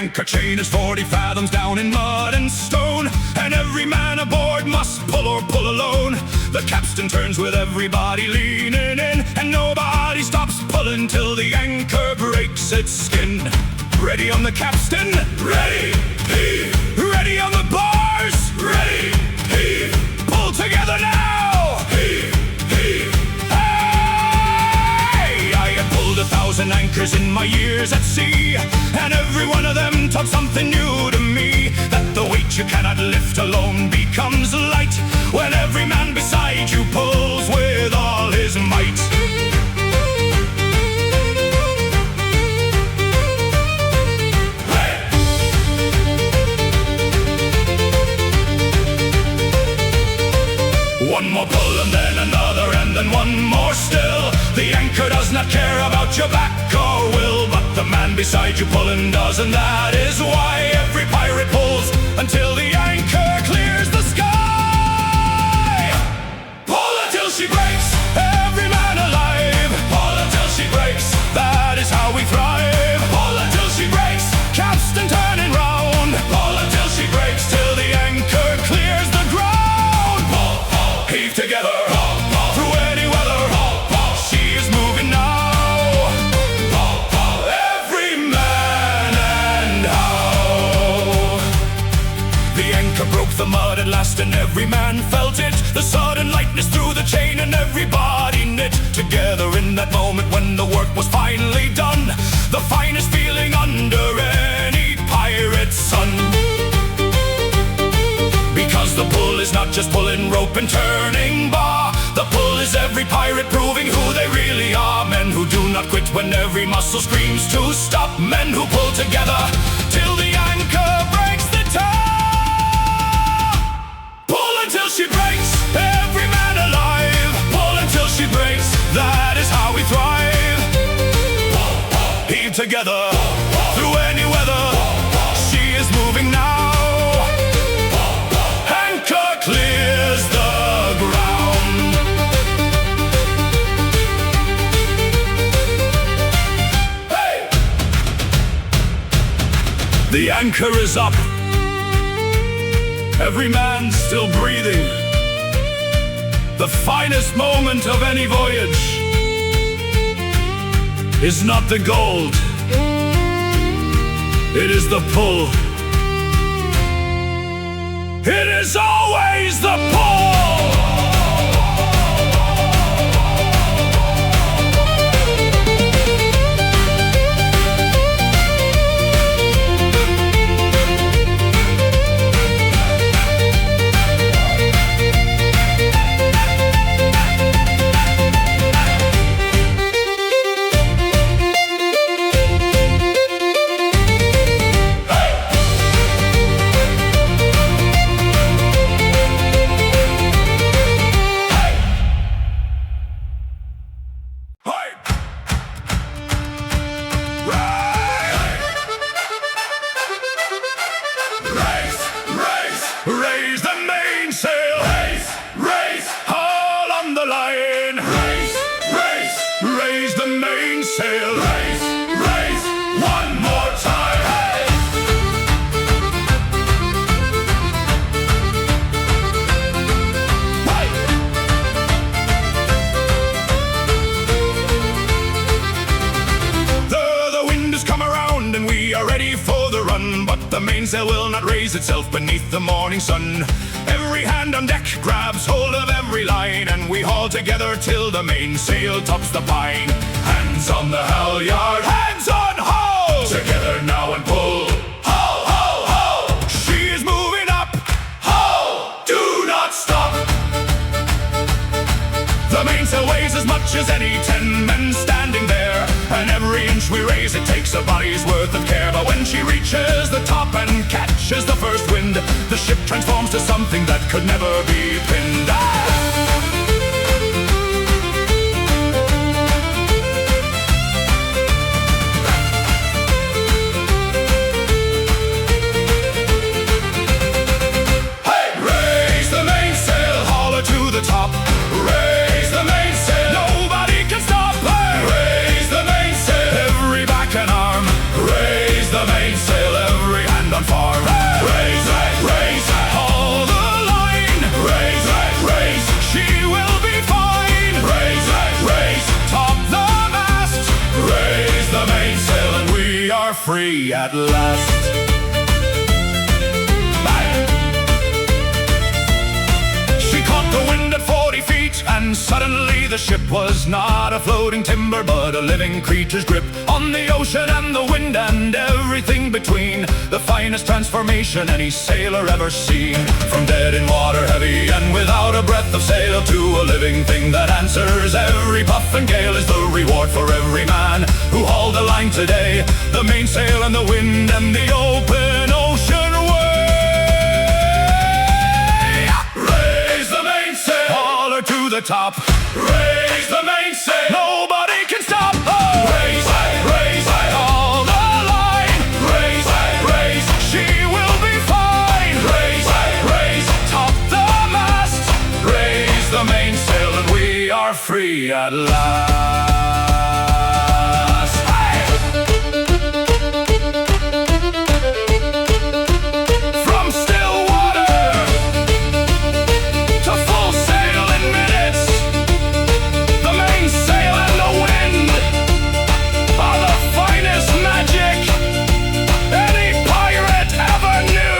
anchor chain is 40 fathoms down in mud and stone, and every man aboard must pull or pull alone. The capstan turns with everybody leaning in, and nobody stops pulling till the anchor breaks its skin. Ready on the capstan? Ready, heave. Ready on the bars? Ready, heave. Pull together now! Heave, heave. Hey! I have pulled 1,000 anchors in my years at sea, and every one of them taught something new to me. That the weight you cannot lift alone becomes light when every man beside you pulls with all his might. One more pull and then another and then one more still. The anchor does not care about your back or will, but the man beside you pulling does, and that is why every pirate pulls until the anchor clears the sky. Pull until she breaks, every man alive. Pull until she breaks, that is how we thrive. Pull until she breaks, capstan turning round. Pull until she breaks, till the anchor clears the ground. Heave together, through any weather, she is moving now. Every man and how. The anchor broke the mud at last and every man felt it. The sudden lightness through the chain and everybody knit together in that moment when the work was finally done. The finest feeling under any pirate's sun. Because the pull is not just pulling rope and turning bar. The pull is every pirate proving who they really are. Men who do not quit when every muscle screams to stop. Men who pull together till the anchor breaks the top. Pull until she breaks, every man alive. Pull until she breaks, that is how we thrive. Heave together, through any weather, she is moving now. Clears the ground. Hey! The anchor is up. Every man still breathing. The finest moment of any voyage is not the gold, it is the pull. It is always the pull! Raise the mainsail! Raise! All on the line! Raise the mainsail! Raise! One more time! The wind has come around and we are ready for the run, but the mainsail will not raise itself beneath the morning sun. Every hand on deck grabs hold of every line, and we haul together till the mainsail tops the pine. Hands on the halyard, hands on hull! Together now and pull. Hull, hull, hull! She is moving up. Hull! Do not stop! The mainsail weighs as much as any 10 men standing there, and every inch we raise it takes a body's worth of care. But when she reaches the top and catches the first wind, the ship transforms to something that could never be pinned. Hey! Raise the mainsail, haul her to the top. Raise the mainsail, nobody can stop her. Raise the mainsail, every back and arm. Raise the mainsail, every free at last. She caught the wind at 40 feet, and suddenly the ship was not a floating timber, but a living creature's grip on the ocean and the wind and everything between. The finest transformation any sailor ever seen. From dead in water heavy and without a breath of sail, to a living thing that answers every puff and gale, is the reward for every man who hauled the line today. The mainsail and the wind and the open ocean way. Raise the mainsail, haul her to the top. Raise the mainsail, nobody can stop. Oh! Raise, haul the line. Raise, she will be fine. Raise, top the mast. Raise the mainsail and we are free at last. Hey! From still water to full sail in minutes, the mainsail and the wind are the finest magic any pirate ever knew.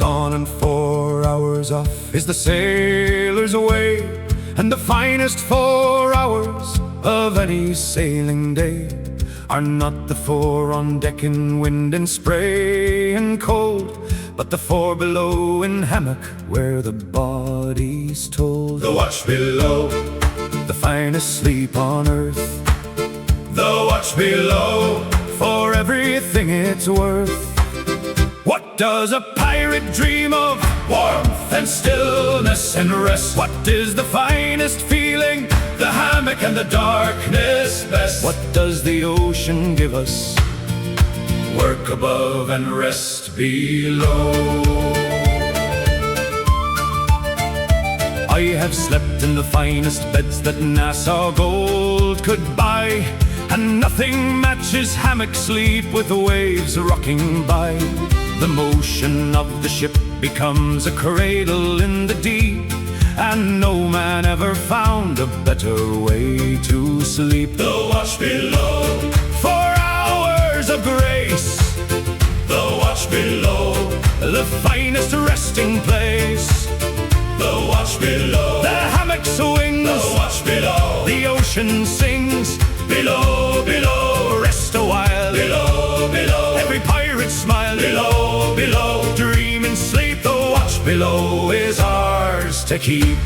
On and 4 hours off is the sailor's away, and the finest 4 hours of any sailing day are not the 4 on deck in wind and spray and cold, but the 4 below in hammock where the body's told. The watch below, the finest sleep on earth. The watch below, for everything it's worth. What does a pirate dream of? Warmth and stillness and rest. What is the finest feeling? The hammock and the darkness best. What does the ocean give us? Work above and rest below. I have slept in the finest beds that Nassau gold could buy, and nothing matches hammock sleep with the waves rocking by. The motion of the ship becomes a cradle in the deep, and no man ever found a better way to sleep. The watch below, 4 hours of grace. The watch below, the finest resting place. The watch below, the hammock swings. The watch below, the ocean sings. Below, below, rest a while. Below, below, every pirate smile. Below, below, dream and sleep. The watch below is ours to keep.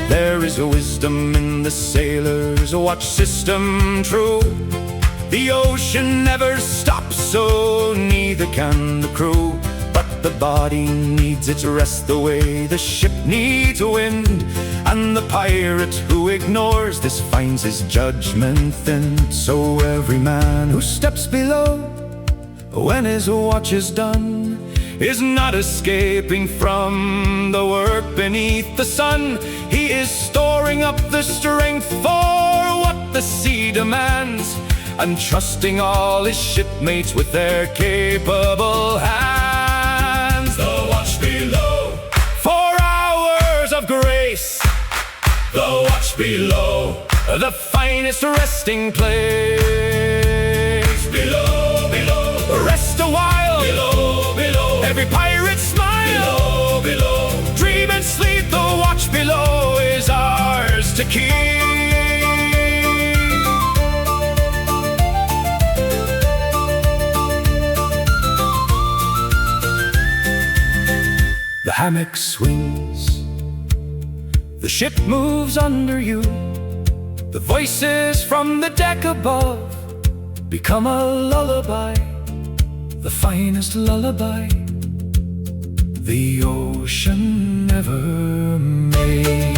There is a wisdom in the sailor's watch system true. The ocean never stops, so neither can the crew. The body needs its rest the way the ship needs wind, and the pirate who ignores this finds his judgment thin. So every man who steps below when his watch is done is not escaping from the work beneath the sun. He is storing up the strength for what the sea demands, and trusting all his shipmates with their capable hands. The watch below, 4 hours of grace. The watch below, the finest resting place. Below, below, rest a while. Below, below, every pirate smile. Below, below, dream and sleep. The watch below is ours to keep. The hammock swings, the ship moves under you. The voices from the deck above become a lullaby, the finest lullaby the ocean ever made.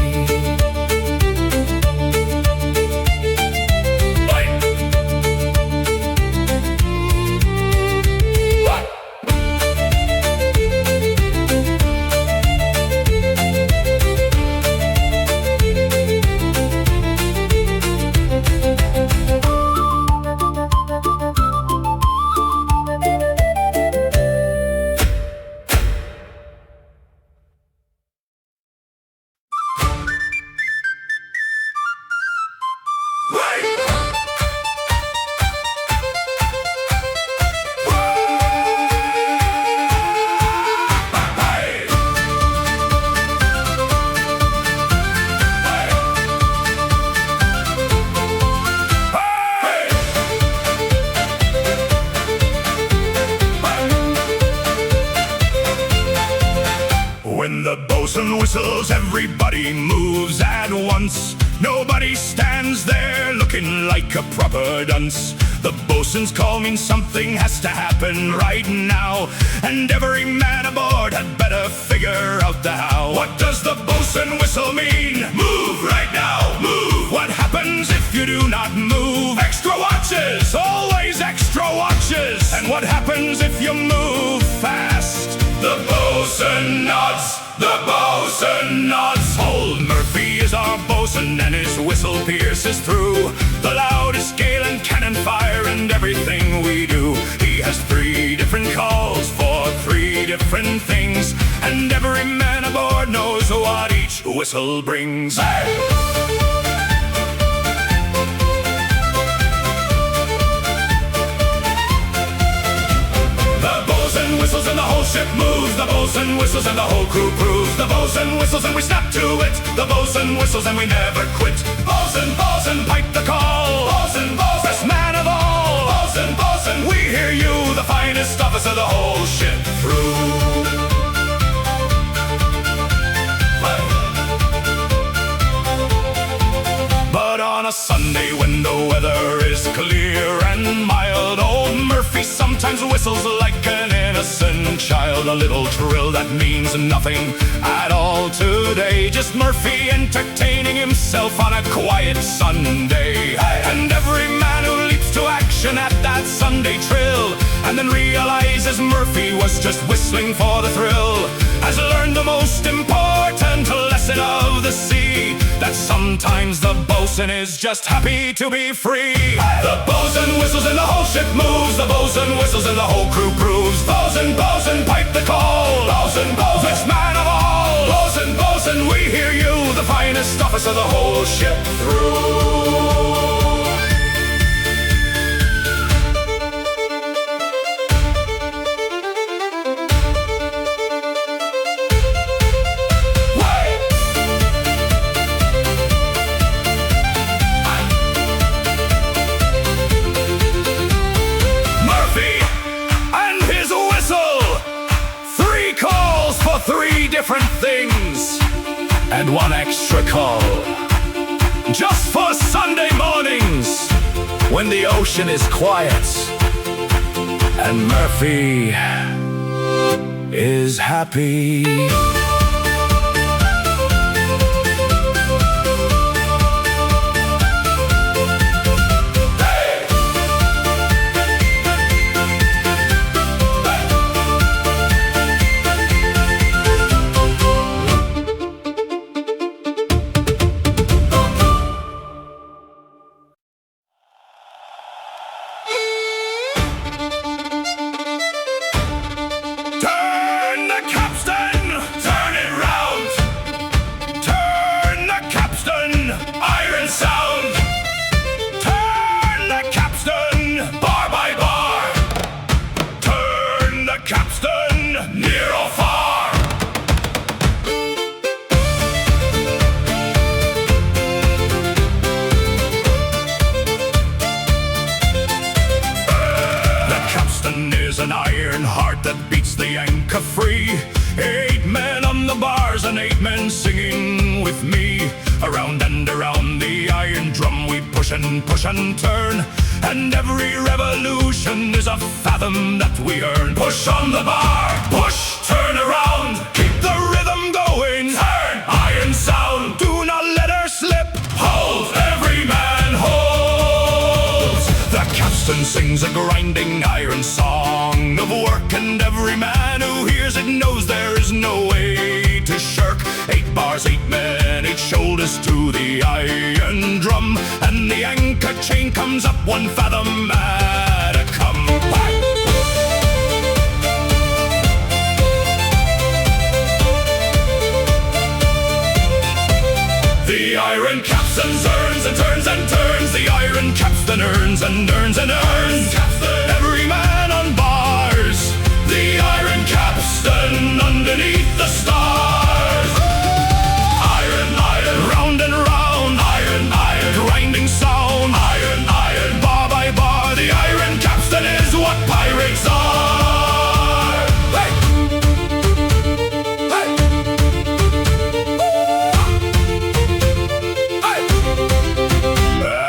When the bosun whistles, everybody moves at once. Nobody stands there looking like a proper dunce. The bosun's call means something has to happen right now, and every man aboard had better figure out the how. What does the bosun whistle mean? Move right now, move! What happens if you do not move? Extra watches, always extra watches! And what happens if you move fast? The bosun nods, the bosun nods. Old Murphy is our bosun, and his whistle pierces through the loudest gale and cannon fire and everything we do. He has 3 different calls for 3 different things, and every man aboard knows what each whistle brings. Hey! Whistles and the whole ship moves. The bosun whistles and the whole crew proves. The bosun whistles and we snap to it. The bosun whistles and we never quit. Bosun, bosun, pipe the call. Bosun, bosun, best man of all. Bosun, bosun, we hear you, the finest officer the whole ship through. But on a Sunday when the weather is clear and mild, old Murphy sometimes whistles like an innocent child. A little trill that means nothing at all today. Just Murphy entertaining himself on a quiet Sunday. And every man who leaps to action at that Sunday trill and then realizes Murphy was just whistling for the thrill has learned the most important lesson of the sea, that sometimes the bosun is just happy to be free. The bosun whistles and the whole ship moves. The bosun whistles and the whole crew proves. Bosun, bosun, pipe the call. Bosun, bosun, best man of all. Bosun, bosun, we hear you, the finest officer the whole ship through. Different things and 1 extra call, just for Sunday mornings when the ocean is quiet and Murphy is happy. An iron heart that beats the anchor free. 8 men on the bars and 8 men singing with me. Around and around the iron drum we push and turn, and every revolution is a fathom that we earn. Push on the bar, push, turn around, keep the rhythm going, turn, iron sound, do not let her slip, hold, every man holds. The capstan sings a grinding iron song of work, and every man who hears it knows there is no way to shirk. 8 bars, 8 men, 8 shoulders to the iron drum, and the anchor chain comes up 1 fathom at a come. The iron capstan turns and turns and turns. The iron capstan earns and earns and earns. Every man on bars. The iron capstan underneath the stars. Iron, iron, round and round. Iron, iron, grinding sound. Iron, iron, bar by bar. The iron capstan is what pirates are. Hey!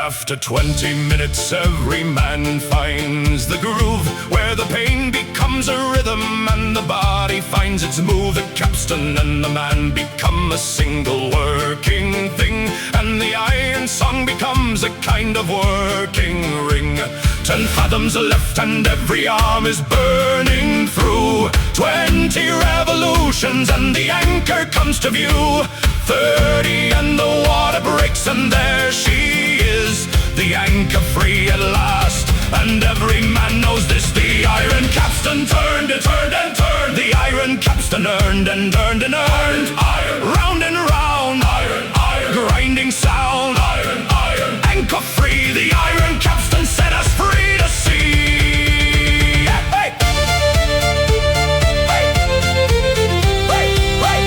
After 20 minutes, every man finds the groove where the pain becomes a rhythm and the body finds its move. The capstan and the man become a single working thing, and the iron song becomes a kind of working ring. 10 fathoms left and every arm is burning through. 20 revolutions and the anchor comes to view. 30 and the water breaks and there she is, the anchor free at last, and every man knows this. The iron capstan turned and turned and turned. The iron capstan earned and earned and earned. Iron, round and round. Iron, iron, grinding sound. Iron, iron, anchor free. The iron capstan set us free to sea. Hey! Hey! Hey! Hey!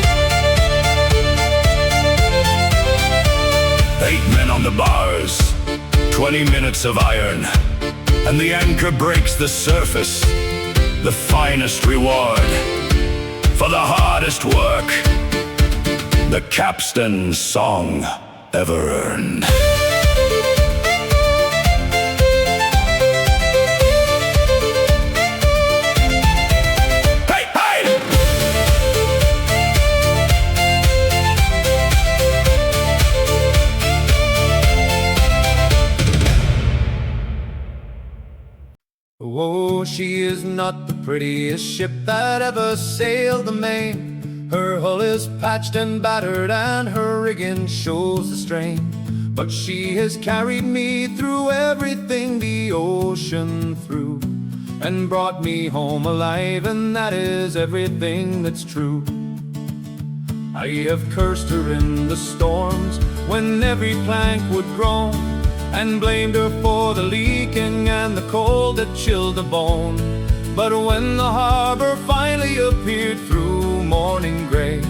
8 men on the bars, 20 minutes of iron, and the anchor breaks the surface. The finest reward for the hardest work the capstan song ever earned. Oh, she is not the prettiest ship that ever sailed the main. Her hull is patched and battered and her rigging shows the strain. But she has carried me through everything the ocean threw, and brought me home alive, and that is everything that's true. I have cursed her in the storms when every plank would groan, and blamed her for the leaking and the cold that chilled the bone. But when the harbor finally appeared through morning gray,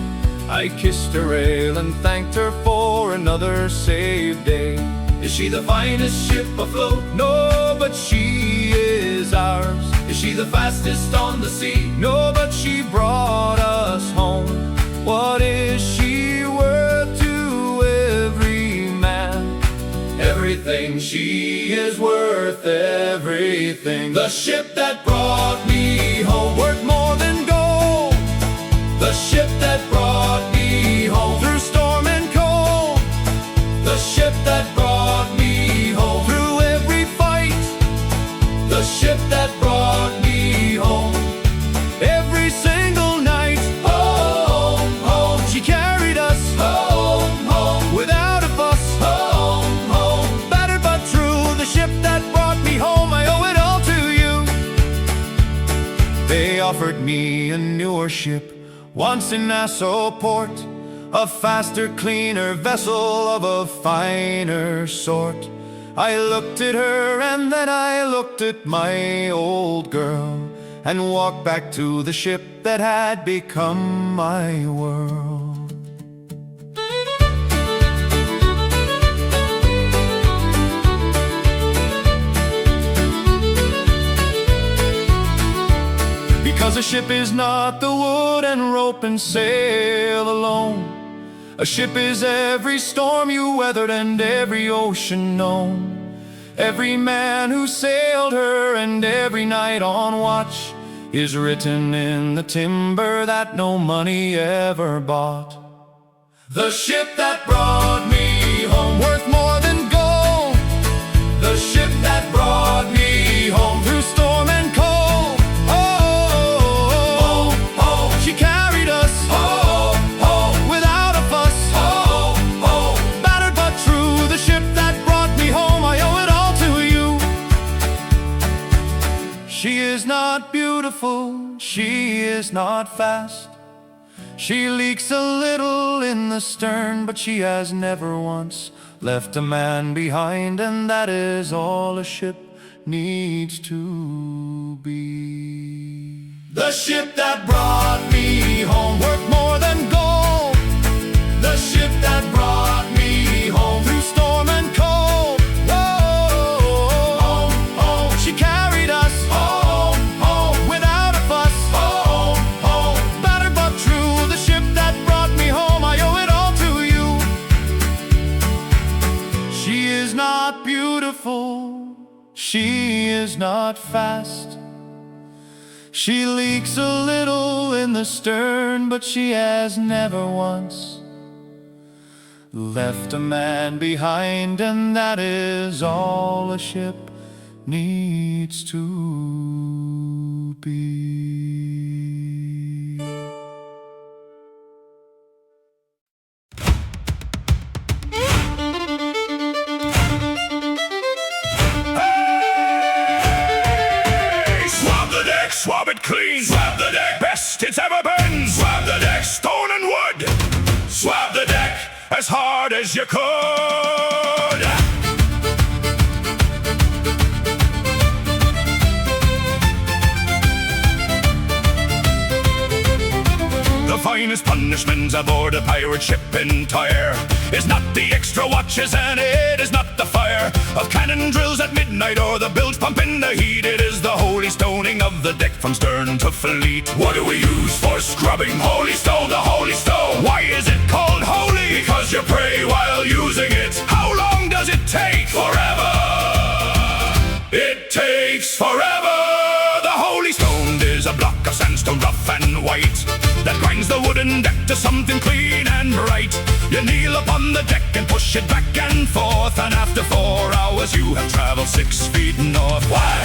I kissed her rail and thanked her for another saved day. Is she the finest ship afloat? No, but she is ours. Is she the fastest on the sea? No, but she brought us home. What is she worth to every man? Everything. She is worth everything. The ship that brought me home, worth more than gold. The ship that brought me home, through storm and cold. The ship that brought me home, through every fight. The ship that brought me home, every single night. Home, home. She carried us home, home, without a fuss. Home, home. Battered but true, the ship that brought me home, I owe it all to you. They offered me a newer ship once in Nassau port, a faster, cleaner vessel of a finer sort. I looked at her and then I looked at my old girl, and walked back to the ship that had become my world. Because a ship is not the wood and rope and sail alone. A ship is every storm you weathered and every ocean known. Every man who sailed her and every night on watch is written in the timber that no money ever bought. The ship that brought me home, worth more than gold. The ship that brought me home through storm and cold. Oh, oh, oh, she carried us, oh, oh, without a fuss, oh, oh, battered but true. The ship that brought me home, I owe it all to you. She is not beautiful, she is not fast. She leaks a little in the stern, but she has never once left a man behind, and that is all a ship needs to be. The ship that brought me home, worth more than gold. The ship that brought me home through storm and cold. Oh, oh, oh, she carried us home, home, without a fuss. Oh, oh, battered but true. The ship that brought me home, I owe it all to you. She is not beautiful, she is not fast. She leaks a little in the stern, but she has never once left a man behind, and that is all a ship needs to be. Swab it clean, swab the deck, best it's ever been. Swab the deck, stone and wood. Swab the deck as hard as you could. The finest punishments aboard a pirate ship entire is not the extra watches, and it is not the fire of cannon drills at midnight or the bilge pump in the heat. It is the holy stoning of the deck from stern to fleet. What do we use for scrubbing? Holy stone, the holy stone. Why is it called holy? Because you pray while using it. How long does it take? Forever. It takes forever. The holy stone is a block of sandstone, rough and white, that grinds the wooden deck to something clean and bright. You kneel upon the deck and push it back and forth, and after 4 hours you have traveled 6 feet north. Why?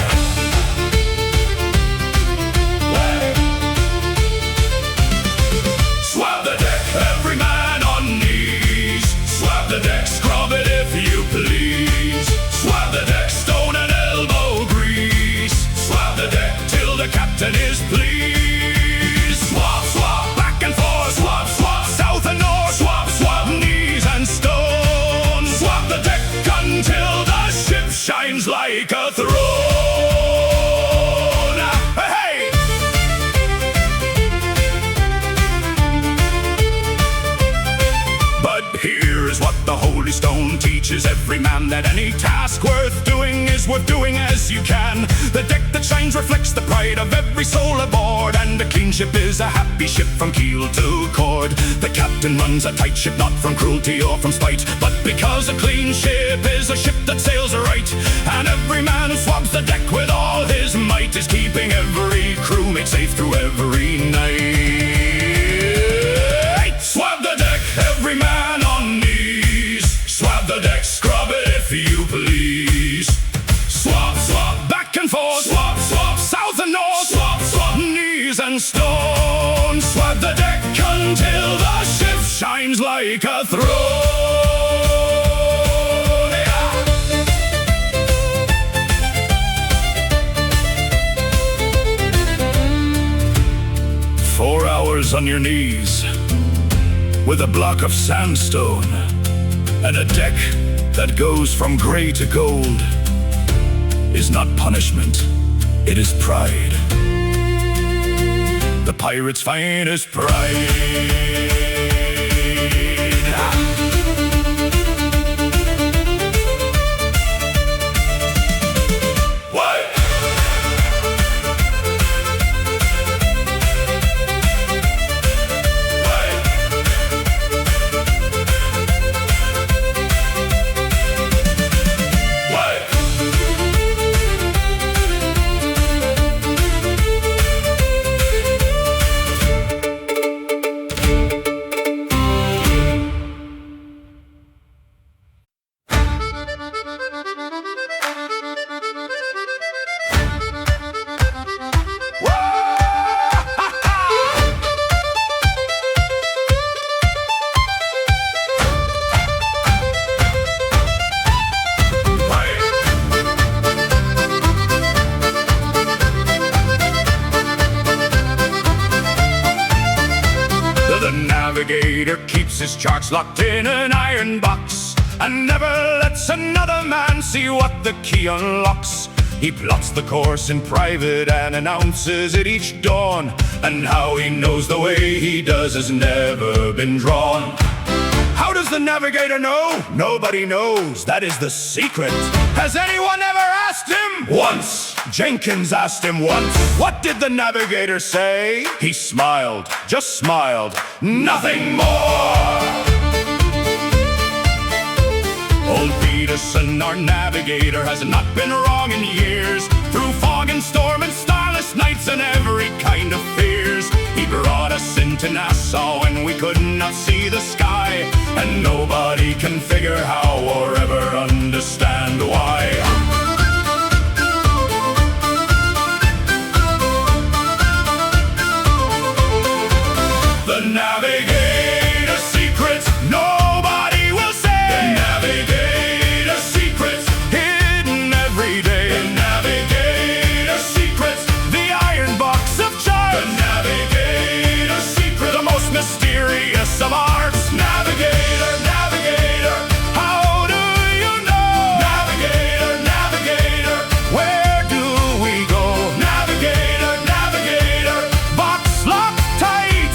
Swab the deck, every man on knees. Swab the deck, scrub it if you please. Swab the deck, stone and elbow grease. Swab the deck till the captain is pleased. Swab, swab, back and forth. Swab, swab, south and north. Swab, swab, knees and stone. Swab the deck until the ship shines like a throne. Hey! But here's what the Holy Stone teaches every man, that any task worth doing is worth doing as you can. The deck that shines reflects the pride of every soul aboard, and a clean ship is a happy ship from keel to cord. The captain runs a tight ship not from cruelty or from spite, but because a clean ship is a ship that sails right. And every man who swabs the deck with all his might is keeping every crewmate safe through every night. Swab the deck, every man on knees. Swab the deck, scrub it if you please. Swab, swab, back and forth. Swab, swab, south and north. Swab, swab, knees and stone. Swab the deck until the ship shines like a throne. 4 hours on your knees with a block of sandstone and a deck that goes from gray to gold is not punishment, it is pride. The pirate's finest pride. navigator keeps his charts locked in an iron box and never lets another man see what the key unlocks. He plots the course in private and announces it each dawn, and how he knows the way he does has never been drawn. How does the navigator know? Nobody knows, that is the secret. Has anyone ever asked him? Once. Jenkins asked him once. What did the navigator say? He smiled, just smiled, nothing more. Old Peterson, our navigator, has not been wrong in years. Through fog and storm and starless nights and every kind of fears, he brought us into Nassau when we could not see the sky, and nobody can figure how or ever understand why. The navigator's secret, nobody will say. The navigator's secret, hidden every day. The navigator's secret, the iron box of charms. The navigator's secret, the most mysterious of arts. Navigator, navigator, how do you know? Navigator, navigator, where do we go? Navigator, navigator, box locked tight,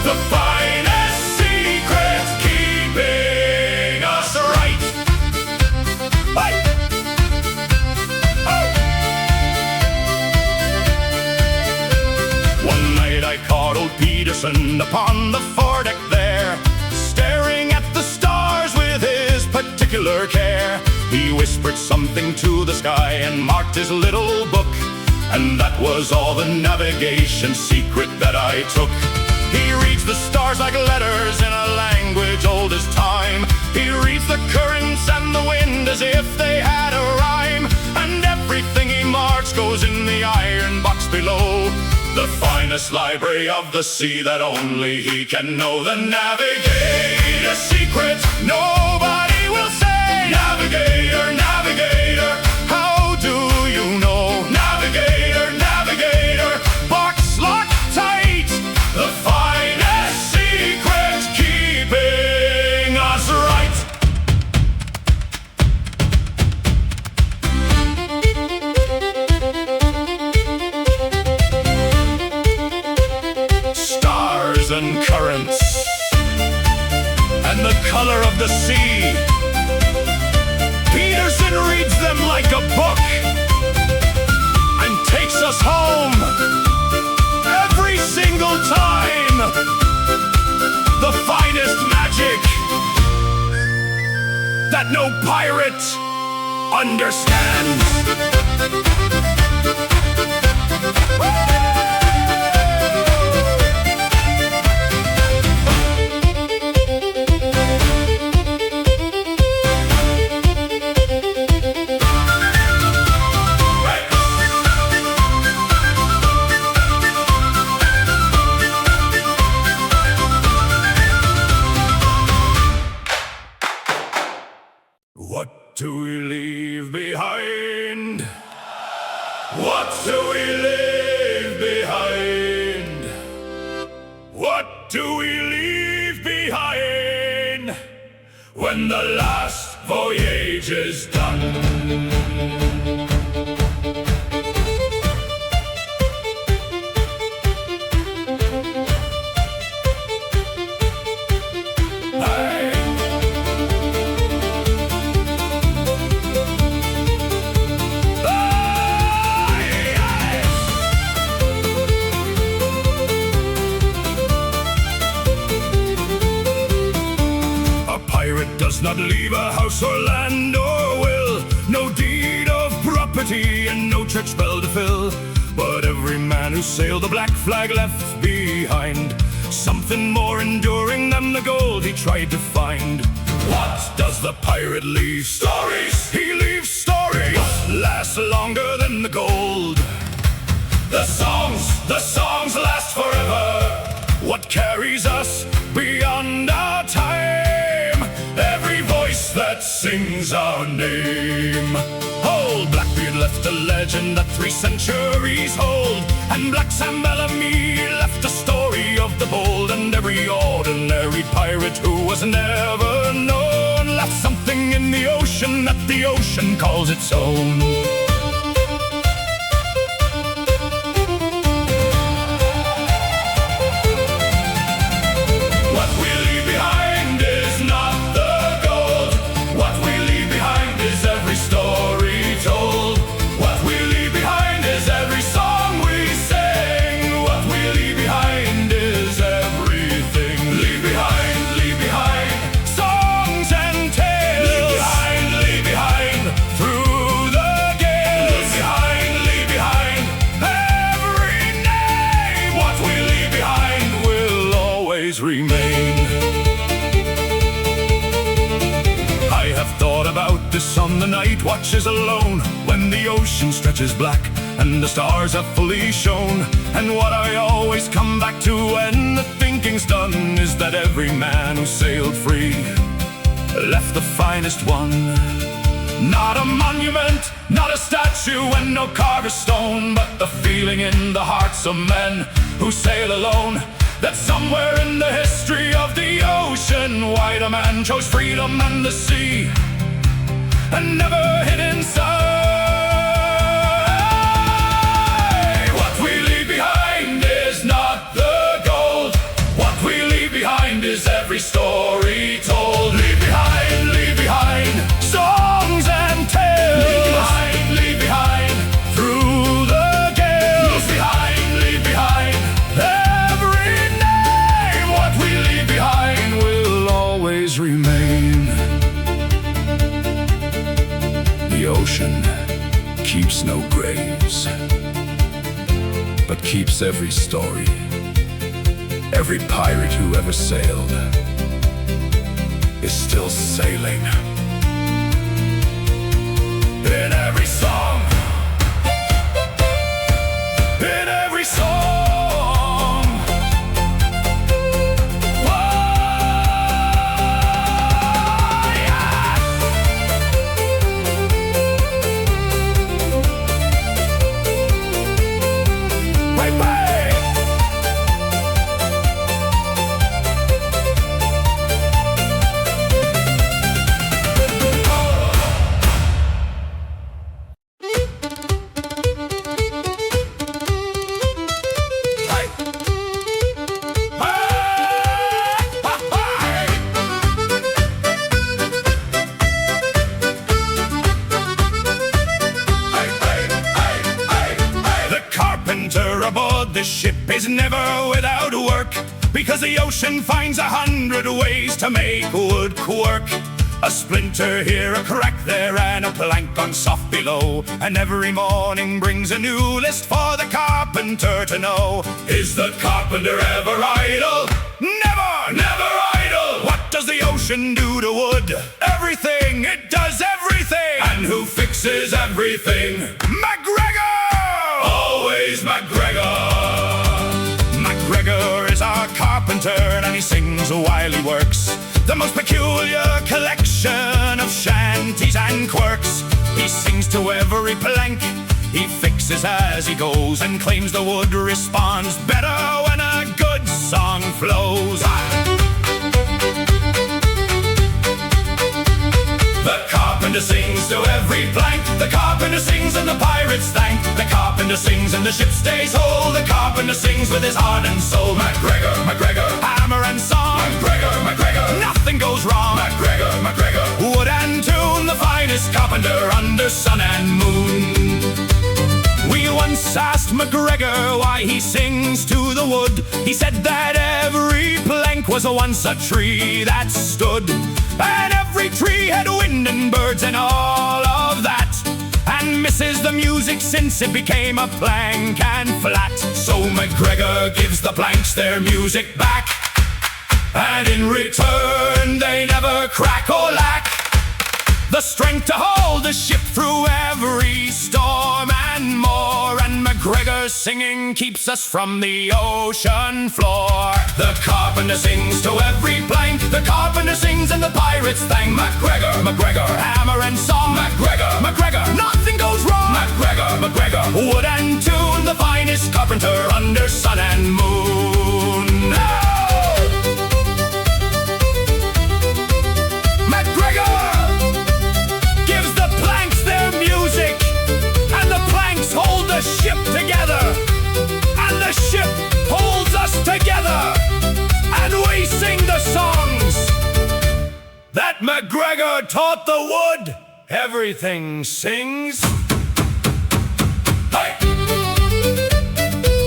the finest secret keeping us right. Hey! Oh! One night I caught old Peterson upon the foredeck there, staring at the stars with his particular care. He whispered something to the sky and marked his little book, and that was all the navigation secret that I took. He reads the stars like letters in a language old as time. He reads the currents and the wind as if they had a rhyme, and everything he marks goes in the iron box below, the finest library of the sea that only he can know. The navigator's secret, nobody will say. Navigator, navigator, how do you know? Navigator, navigator, box locked tight, the finest secret keeping us right. Stars and currents and the color of the sea, Peterson reads them like a book and takes us home every single time. The finest magic that no pirate understands. What do we leave behind? What do we leave behind? What do we leave behind when the last voyage is done? Does not leave a house or land or will, no deed of property and no church bell to fill, but every man who sailed the black flag left behind something more enduring than the gold he tried to find. What does the pirate leave? Stories! He leaves stories! Last longer than the gold. The songs last forever. What carries us beyond our time? Every voice that sings our name. Old Blackbeard left a legend that 3 centuries old, and Black Sam Bellamy left a story story of the bold and every ordinary pirate who was never known, left something in the ocean that the ocean calls its own. What we leave behind is not the gold. What we leave behind is every story told. What we leave behind is every song we sing. What we leave behind is everything. Leave behind songs and tales. Leave behind through the gales. Leave behind every name. What we leave behind will always remain. I have thought about this on the night watches alone, when the ocean stretches black and the stars have fully shone. And what I always come back to when the thinking's done is that every man who sailed free left the finest one. Not a monument, not a statue, and no carved stone, but the feeling in the hearts of men who sail alone, that somewhere in the history of the ocean wide a man chose freedom and the sea, and never hid inside. What we leave behind is not the gold. What we leave behind is every story told. Leave behind songs and tales. Leave behind through the gales. Leave behind every name. What we leave behind will always remain. The ocean keeps no graves, but keeps every story. Every pirate who ever sailed is still sailing. In every song, in every song. Aboard the ship is never without work, because the ocean finds 100 ways to make wood quirk. A splinter here, a crack there, and a plank on soft below, and every morning brings a new list for the carpenter to know. Is the carpenter ever idle? Never idle. What does the ocean do to wood? Everything, it does everything. And who fixes everything? MacGregor! Always MacGregor. MacGregor is our carpenter, and he sings while he works the most peculiar collection of shanties and quirks. He sings to every plank, he fixes as he goes, and claims the wood responds better when a good song flows. The carpenter sings to every plank. The carpenter sings and the pirates thank. The carpenter sings and the ship stays whole. The carpenter sings with his heart and soul. MacGregor, MacGregor, hammer and song. MacGregor, MacGregor, nothing goes wrong. MacGregor, MacGregor, wood and tune. The finest carpenter under sun and moon. We once asked MacGregor why he sings to the wood. He said that every plank was once a tree that stood, and every tree had wind and birds and all of that, and misses the music since it became a plank and flat. So MacGregor gives the planks their music back, and in return they never crack or lack the strength to hold the ship through every storm and more. And MacGregor's singing keeps us from the ocean floor. The carpenter sings to every plank. The carpenter sings and the pirates thank. MacGregor, MacGregor, hammer and song. MacGregor, MacGregor, nothing goes wrong. MacGregor, MacGregor, wood and tune. The finest carpenter under sun and moon. MacGregor taught the wood. Everything sings. Hey!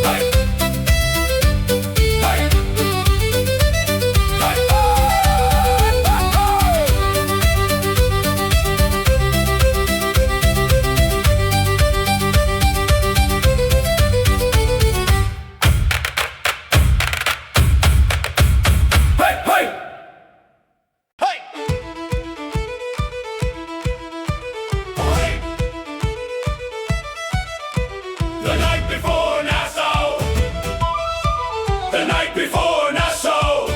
Hey! Hey! Hey! The night before Nassau. The night before Nassau.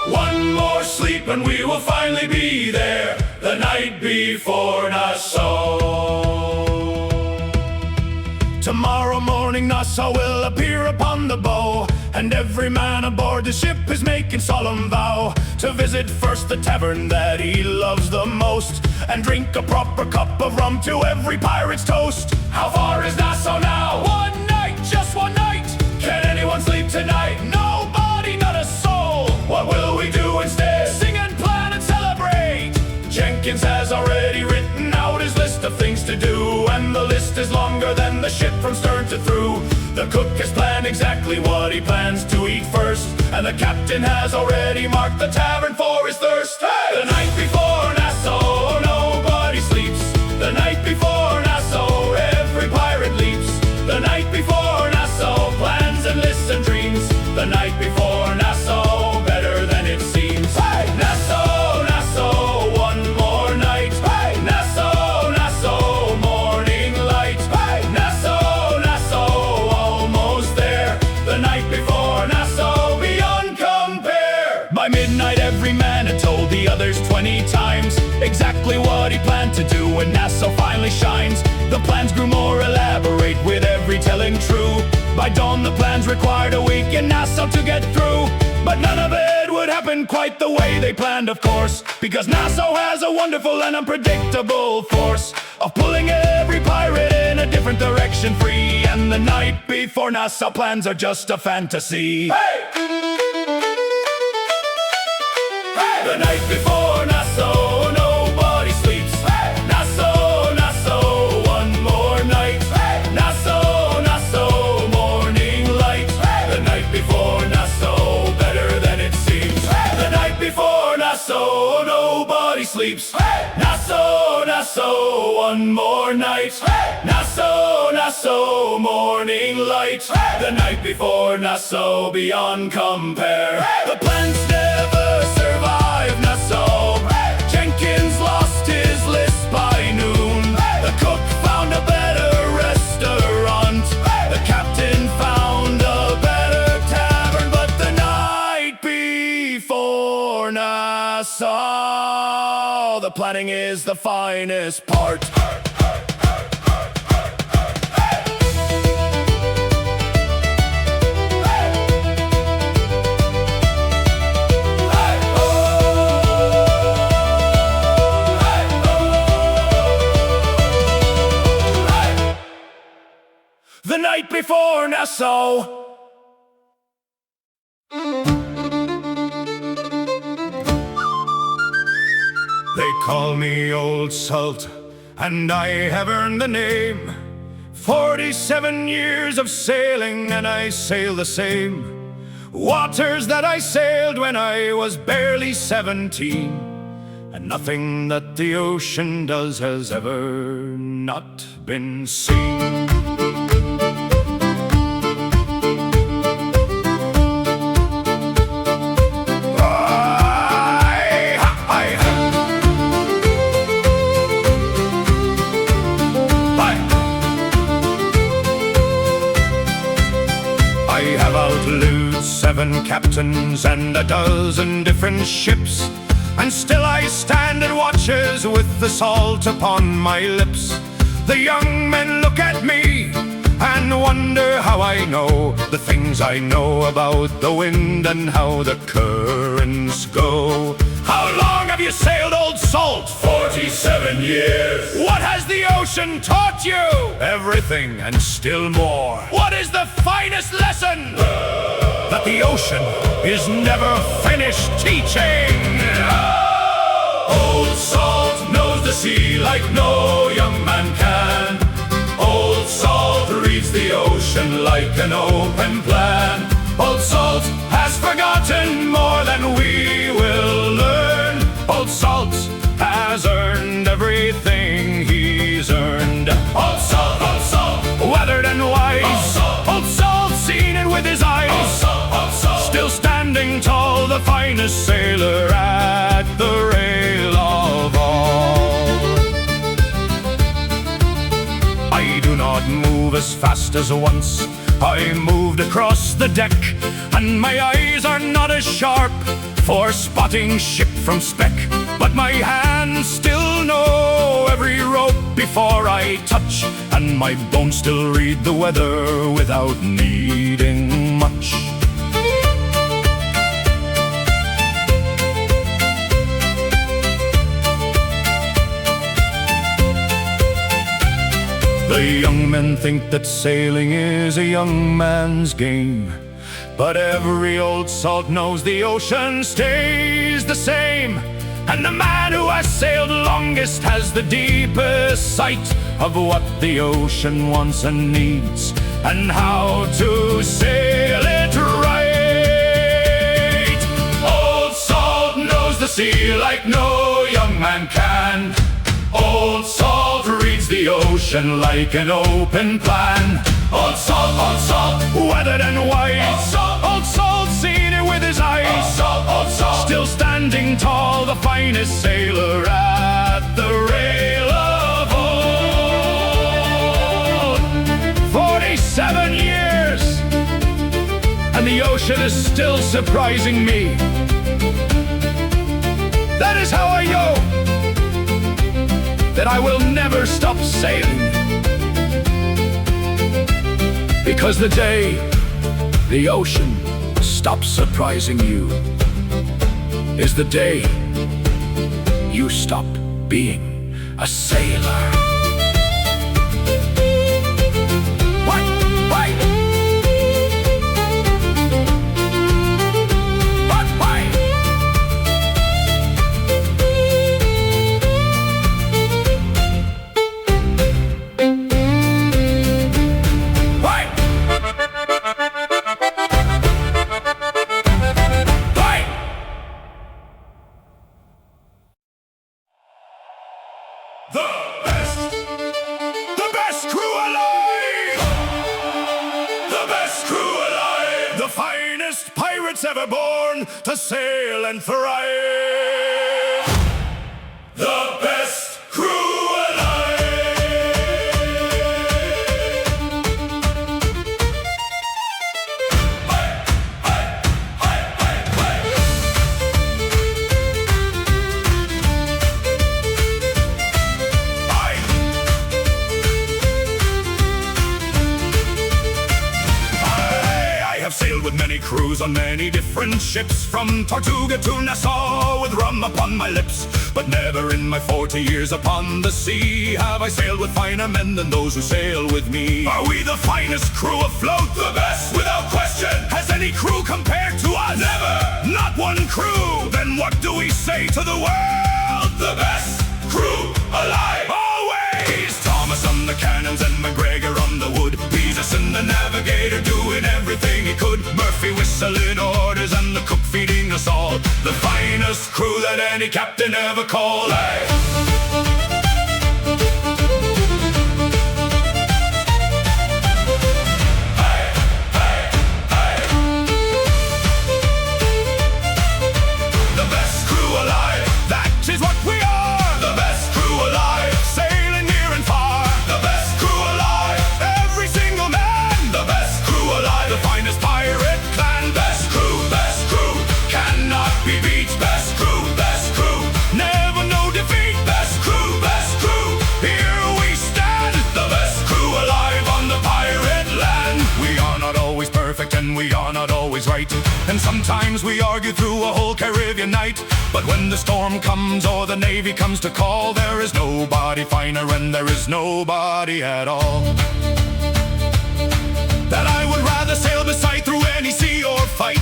One more sleep and we will finally be there. The night before Nassau. Tomorrow morning Nassau will appear upon the bow, and every man aboard the ship is making solemn vow to visit first the tavern that he loves the most, and drink a proper cup of rum to every pirate's toast. How far is Nassau now? One night, just one night. Can anyone sleep tonight? Nobody, not a soul. What will we do instead? Sing and plan and celebrate. Jenkins has already written out his list of things to do, and the list is longer than the ship from stern to through. The cook has planned exactly what he plans to eat first, and the captain has already marked the tavern for his thirst. Hey! The night before Nassau, nobody sleeps. The night before Nassau, every pirate leaps. The night before Nassau, plans and lists and dreams. The night before Nassau, better than it seems. Hey! Nassau, Nassau, one more night. Hey! Nassau, Nassau, morning light. Hey! Nassau, Nassau, almost there. The night before Nassau, beyond compare. By midnight every man had told the others 20 times exactly what he planned to do when Nassau finally shines. The plans grew more elaborate with every telling true. By dawn the plans required a week in Nassau to get through, but none of it would happen quite the way they planned, of course, because Nassau has a wonderful and unpredictable force of pulling every pirate in a different direction free. And the night before Nassau, plans are just a fantasy. Hey! Hey! The night before Nassau, nobody sleeps. Hey! Nassau, Nassau, one more night. Hey! Nassau, Nassau, morning light. Hey! The night before Nassau, better than it seems. Hey! The night before Nassau, nobody sleeps. Hey! Nassau, Nassau, one more night. Hey! Nassau, Nassau, morning light. Hey! The night before Nassau, beyond compare. Hey! The plans never survive Nassau. Hey! Jenkins lost his list by noon. Hey! The cook found a better restaurant. Hey! The captain found a better tavern, but the night before Nassau, the planning is the finest part. The night before Nassau. They call me Old Salt, and I have earned the name. 47 years of sailing, and I sail the same waters that I sailed when I was barely 17. And nothing that the ocean does has ever not been seen. I have outlived 7 captains and a dozen different ships, and still I stand at watches with the salt upon my lips. The young men look at me and wonder how I know the things I know about the wind and how the currents go. How long have you sailed, Old Salt? 47 years. What has the ocean taught you? Everything and still more. What is the finest lesson? that the ocean is never finished teaching. Old Salt knows the sea like no young man can. Old Salt reads the ocean like an open plan. Old Salt has forgotten more than we will learn. Old Salt has earned everything he's earned. Old Salt, weathered and wise. Old Salt, seen it with his eyes. Old Salt, still standing tall, the finest sailor at the rail of all. I do not move as fast as once I moved across the deck, and my eyes are not as sharp for spotting ship from speck, but my hands still know every rope before I touch, and my bones still read the weather without needing much. The young men think that sailing is a young man's game, but every old salt knows the ocean stays the same. And the man who has sailed longest has the deepest sight of what the ocean wants and needs, and how to sail it right. Old Salt knows the sea like no young man can. Old Salt reads the ocean like an open plan. Old Salt, weathered and wise. Old Salt, seen it with his eyes. Old Salt, still standing tall, the finest sailor at the rail of old. 47 years, and the ocean is still surprising me. That is how I know that I will never stop sailing, because the day the ocean stops surprising you is the day you stop being a sailor. The best crew alive! The best crew alive! The finest pirates ever born to sail and thrive! The best crew alive! Sailed with many crews on many different ships, from Tortuga to Nassau, with rum upon my lips. But never in my 40 years upon the sea have I sailed with finer men than those who sail with me. Are we the finest crew afloat? The best, without question. Has any crew compared to us? Never! Not one crew! Then what do we say to the world? The best crew alive! Always! Thomas on the cannons and McGregor on the wood, Beezus and the Navigator doing everything he could, Murphy whistling orders and the cook feeding us all. The finest crew that any captain ever called. The best crew alive, that is what we are. The best crew alive, sailing near and far. The best crew alive, every single man. The best crew alive, the finest pirate clan. Best crew, cannot be beat. Best crew, never no defeat. Best crew, here we stand. The best crew alive on the pirate land. We are not always perfect and we are not always right, and sometimes we argue through a whole Caribbean night. But when the storm comes or the Navy comes to call, there is nobody finer and there is nobody at all that I would rather sail beside through any sea or fight.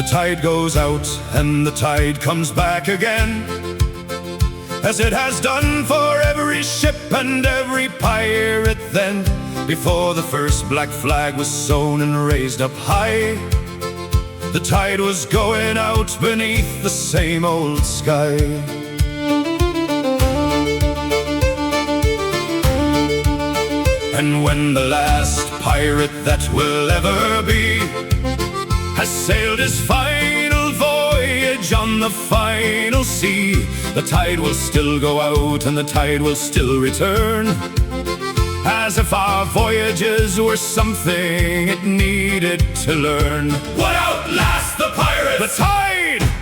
tide goes out and the tide comes back again, as it has done for every ship and every pirate then. Before the first black flag was sown and raised up high, the tide was going out beneath the same old sky. And when the last pirate that will ever be has sailed his final voyage on the final sea, the tide will still go out and the tide will still return, as if our voyages were something it needed to learn. What outlasts the pirates?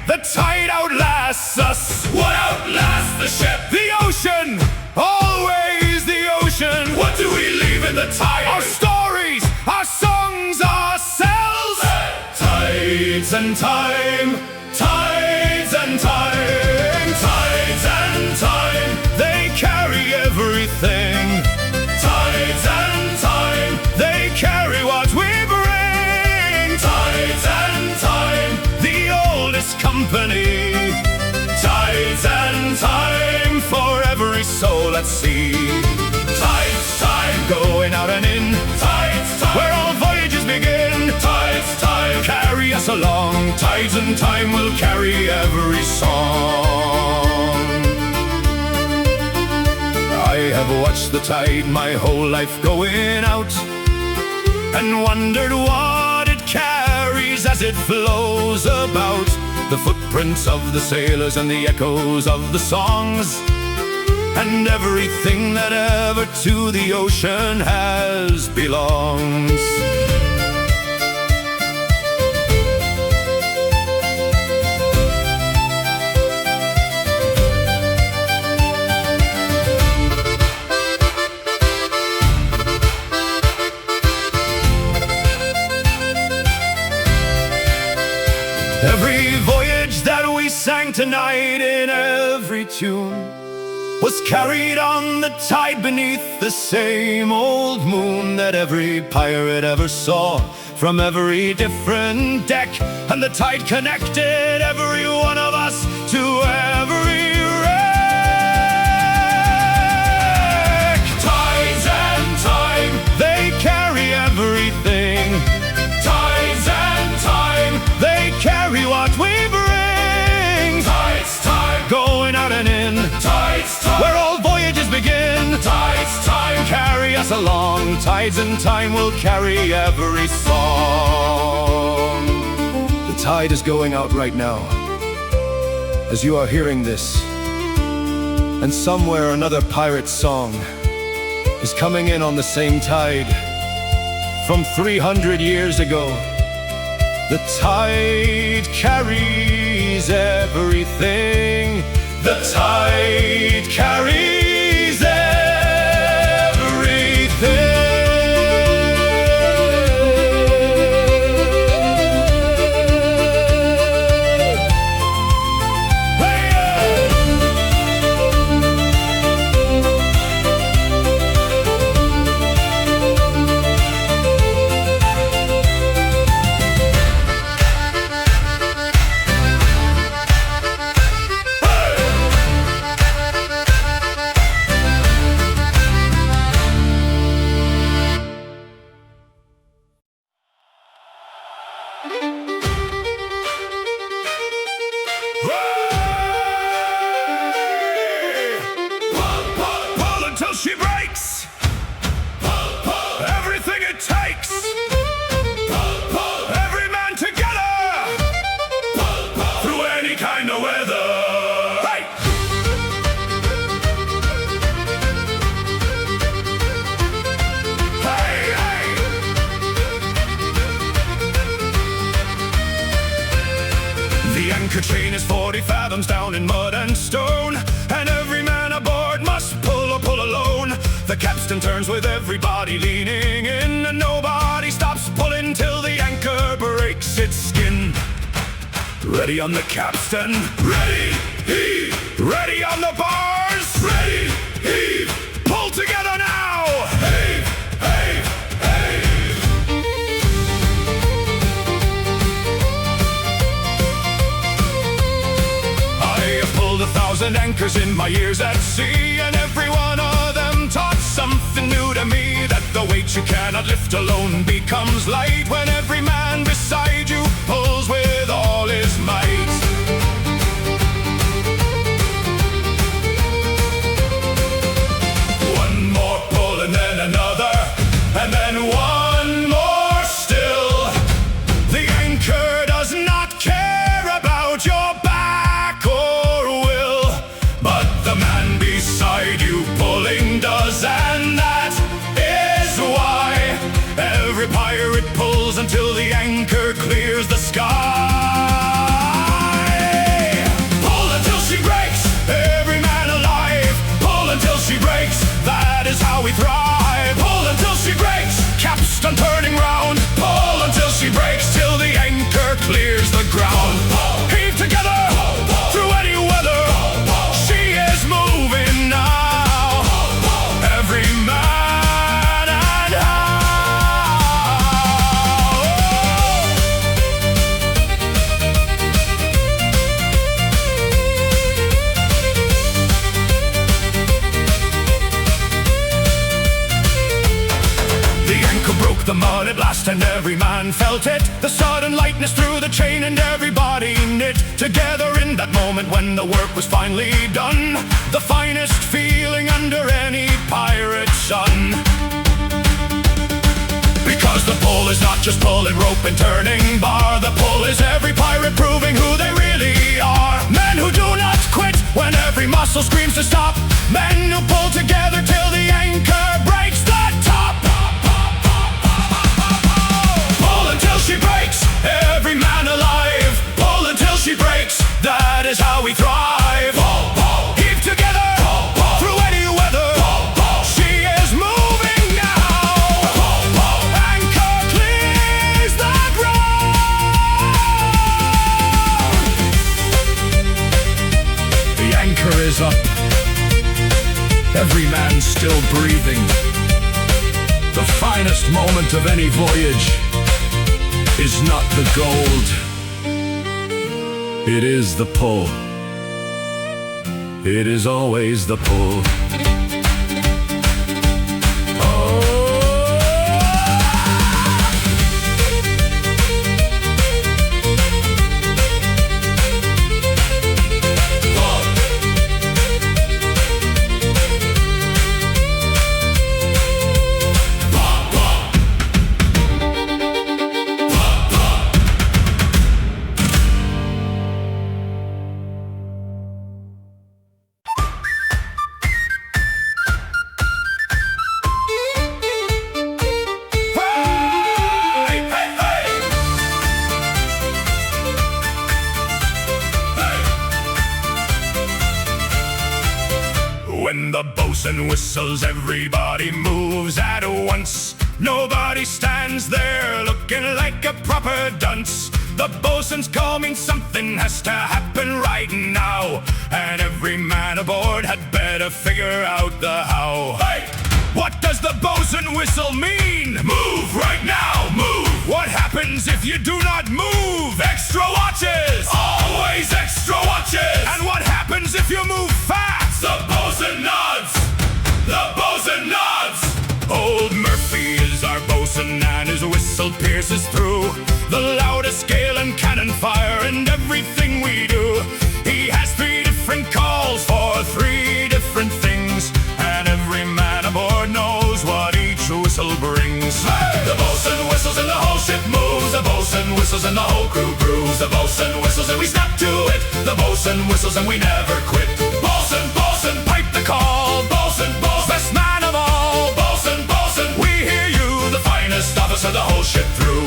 The tide outlasts us. What outlasts the ship? The ocean, always the ocean. What do we leave in the tide? Our stories, our songs, ourselves. Tides and time, tides and time, tides and time, they carry everything. tides and time, They carry what we bring. tides and time, The oldest company. tides and time, For every soul at sea. tides time, Going out and in, tides time, where all voyages begin. tides time, Carry us along. Tides and time will carry every song. I have watched the tide my whole life going out, and wondered what it carries as it flows about. The footprints of the sailors and the echoes of the songs, and everything that ever to the ocean has belongs. Every voyage that we sang tonight in every tune was carried on the tide beneath the same old moon that every pirate ever saw from every different deck. And the tide connected every one of us to every wreck. tides and time, They carry everything. tides and time, They carry what we bring. tides time, Going out and in, tides time, where all voyages begin. tides time, Carry us along. Tides and time will carry every song. The tide is going out right now, as you are hearing this. And somewhere another pirate song is coming in on the same tide. From 300 years ago, the tide carries everything. The tide carries everything. Pull until she breaks. Everything it takes. Every man together. Through any kind of weather. Hey! Hey, hey! The anchor chain is 40 fathoms down in mud and stone, and every man aboard must pull or pull alone. The capstan turns with everybody leaning in, and nobody stops pulling till the anchor breaks its skin. Ready on the capstan, ready, heave, ready on the bars, ready, heave, pull together now. heave, heave, heave. anchors in my ears at sea, and every one of them taught something new to me, that the weight you cannot lift alone becomes light when every man beside you pulls with all his might. One more pull and then another, and then one more still. The anchor does not care about your back or will, but the man beside you pulling does, and that is why every pirate pulls until the anchor clears the sky. Pull until she breaks, every man alive. Pull until she breaks, that is how we thrive. Pull until she breaks, capstan turning round. Pull until she breaks, till the anchor clears the ground. Heave together, through any weather. She is moving now, every man and how. The anchor broke the mud at last, and every man felt it. The sudden lightness through the chain, and everybody knit together in that moment when the work was finally done. The finest feeling under any pirate sun. Because the pull is not just pulling rope and turning bar. The pull is every pirate proving who they really are. Men who do not quit when every muscle screams to stop. Men who pull together till the anchor breaks the top. Pull until she breaks, every man alive. Pull until she breaks, that is how we thrive. Heave together, through any weather. She is moving now. Anchor clears the ground. The anchor is up, every man still breathing. The finest moment of any voyage is not the gold, it is the pull. It is always the pull. When the bosun whistles, everybody moves at once. Nobody stands there looking like a proper dunce. The bosun's call means something has to happen right now, and every man aboard had better figure out the how. Hey! What does the bosun whistle mean? Move right now, move! What happens if you do not move? Extra watches! Always extra watches! And what happens if you move fast? The bosun nods! The bosun nods! Old Murphy is our bosun, and his whistle pierces through the loudest gale and cannon fire and everything we do. He has 3 different calls for 3 different things, and every man aboard knows what each whistle brings. Hey! The bosun whistles and the whole ship moves. The bosun whistles and the whole crew grooves. The bosun whistles and we snap to it. The bosun whistles and we never quit. Bosun, bosun, pipe the call. Bosun, bosun, best man of all. Bosun, bosun, we hear you, the finest officer the whole ship through.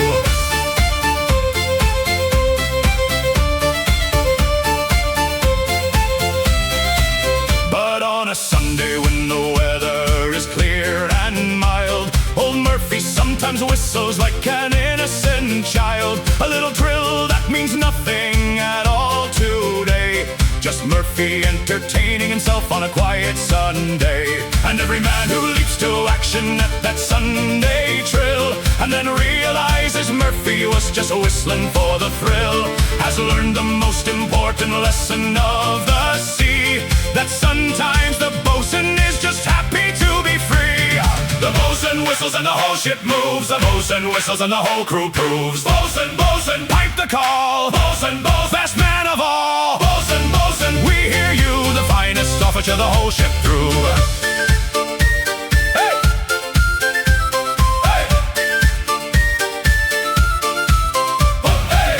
But on a Sunday when the weather is clear and mild, old Murphy sometimes whistles like an innocent child. A little drill that means nothing at all today. Just Murphy entertaining himself on a quiet Sunday. And every man who leaps to action at that Sunday trill, and then realizes Murphy was just whistling for the thrill, has learned the most important lesson of the sea. that sometimes the bosun is just happy to be free. The bosun whistles and the whole ship moves. The bosun whistles and the whole crew proves. Bosun, bosun, Pipe the call, bosun, bosun, best man of all. bosun, bosun. We hear you, the finest officer the whole ship through. Hey! Hey! Oh, hey!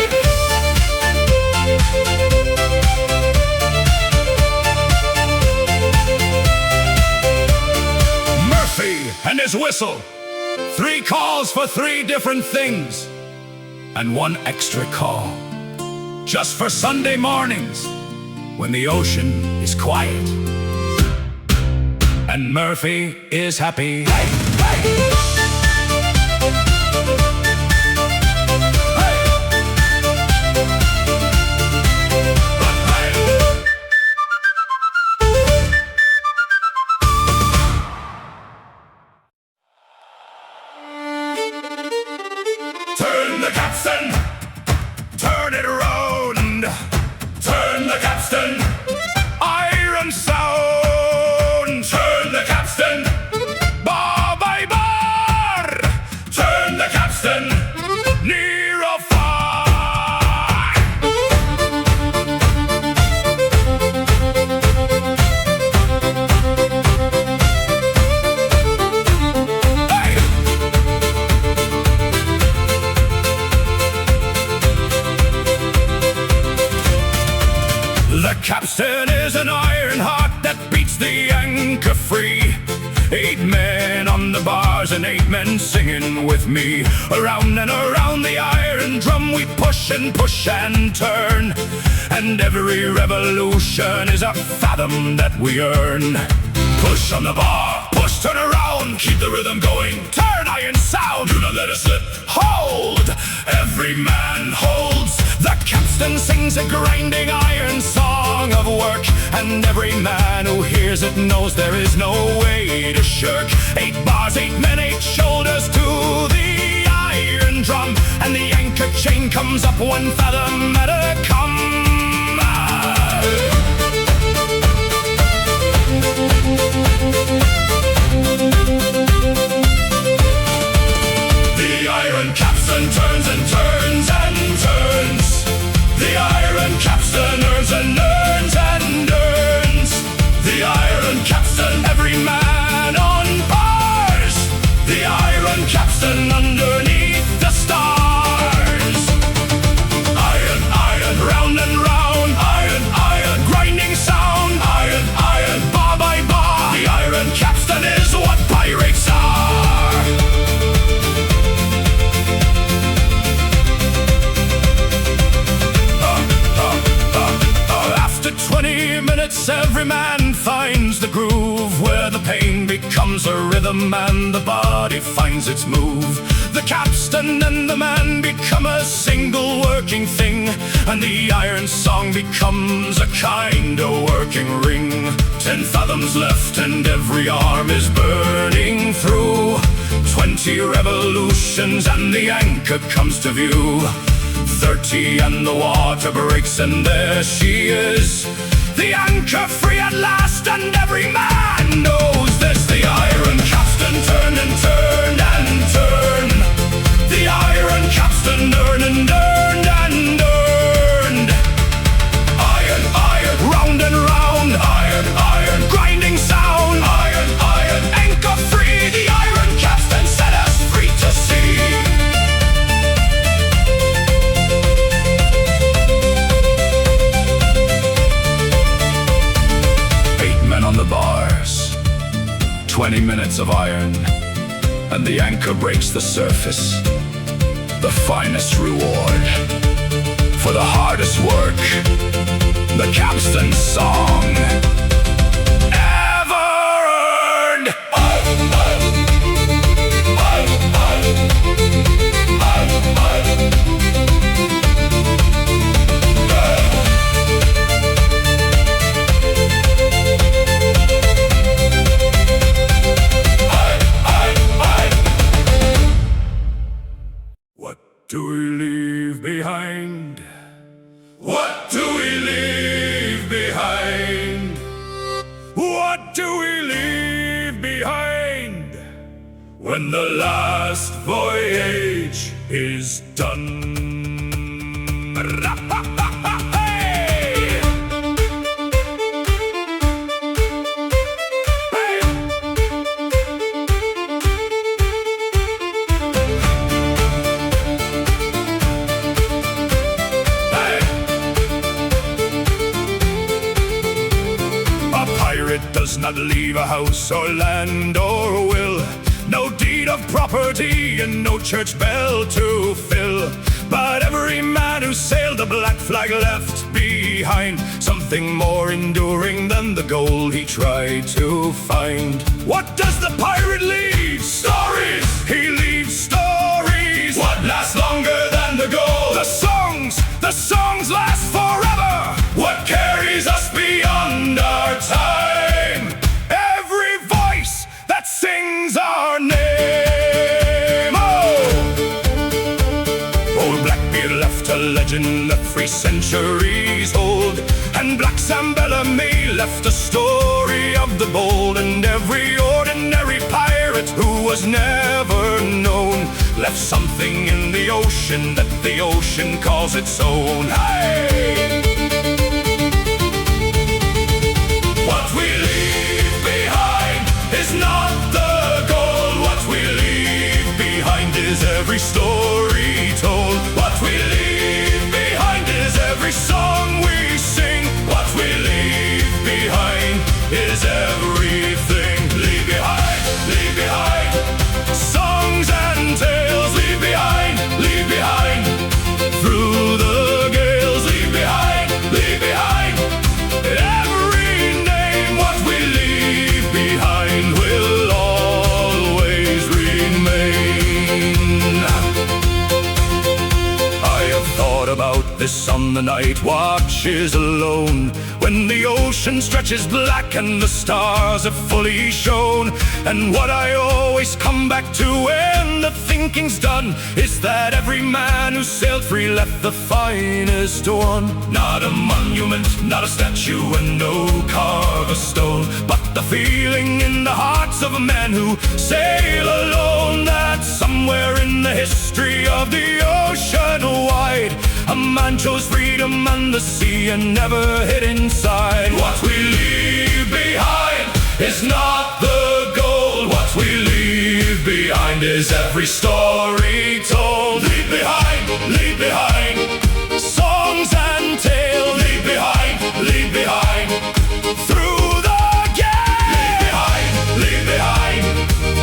Murphy and his whistle. 3 calls for 3 different things. And 1 extra call. Just for Sunday mornings, when the ocean is quiet. And Murphy is happy. Hey! Hey! Turn the capstan, turn it around. Turn the capstan, Iron sound. turn the capstan, Bar by bar, turn the capstan. near or far. Hey! The capstan is an iron heart that beats the anchor free. 8 men on the bars and 8 men singing with me. Around and around the iron drum we push and turn. And every revolution is a fathom that we earn. Push on the bar, Push, turn around, keep the rhythm going. turn iron sound. Do not let it slip. Hold! Every man holds. The capstan sings a grinding iron song of work, and every man who hears it knows there is no way to shirk. 8 bars, 8 men, 8 shoulders to the iron drum, and the anchor chain comes up 1 fathom at a come. The iron capstan turns and turns and turns. The iron capstan earns and earns and earns. The iron capstan, Every man on bars, the iron capstan underneath the stars. iron, iron, Round and round, iron, iron, grinding sound, iron, iron. bar by bar. The iron capstan is what pirates are. After 20 minutes, every man finds the groove, where the pain becomes a rhythm and the body finds its move. The capstan and the man become a single working thing, and the iron song becomes a kind of working ring. 10 fathoms left and every arm is burning through. 20 revolutions and the anchor comes to view. 30 and the water breaks and there she is, the anchor free at last, and every man knows this. The iron capstan turn and turn and turn. The iron capstan earn and earned and earned. Iron, iron, Round and round, iron, iron, grinding sound, iron, iron. anchor free. The iron capstan set us free to sea. On the bars, 20 minutes of iron, and the anchor breaks the surface. The finest reward for the hardest work, the capstan song ever earned. Do we leave behind? What do we leave behind? will we leave behind when the last voyage is done? Does not leave a house or land or will, no deed of property and no church bell to fill. But every man who sailed the black flag left behind something more enduring than the gold he tried to find. What does the pirate leave? Stories! He leaves stories! What lasts longer than the gold? The songs last forever! What carries us beyond our time? Sings our name. Old Blackbeard left a legend that 3 centuries old, and Black Sam Bellamy left a story of the bold. And every ordinary pirate who was never known left something in the ocean that the ocean calls its own. Hey! What we leave behind is not the gold. What we leave behind is every story told. What we leave behind is every song we sing. What we leave behind is everything. Leave behind, leave behind. Songs and tales, leave behind, leave behind. Through the gales, leave behind, leave behind. Every name, what we leave behind will always remain. I have thought about this on the night watches alone, when the ocean stretches black and the stars are fully shown. And what I always come back to when the thinking's done is that every man who sailed free left the finest one. Not a monument, not a statue, and no carved stone, but the feeling in the hearts of men who sail alone, that somewhere in the history of the ocean wide, a man chose freedom and the sea and never hid inside. What we leave behind is not the gold. What we leave behind is every story told. Leave behind, leave behind. Songs and tales. Leave behind, leave behind. Through the gate. Leave behind, leave behind.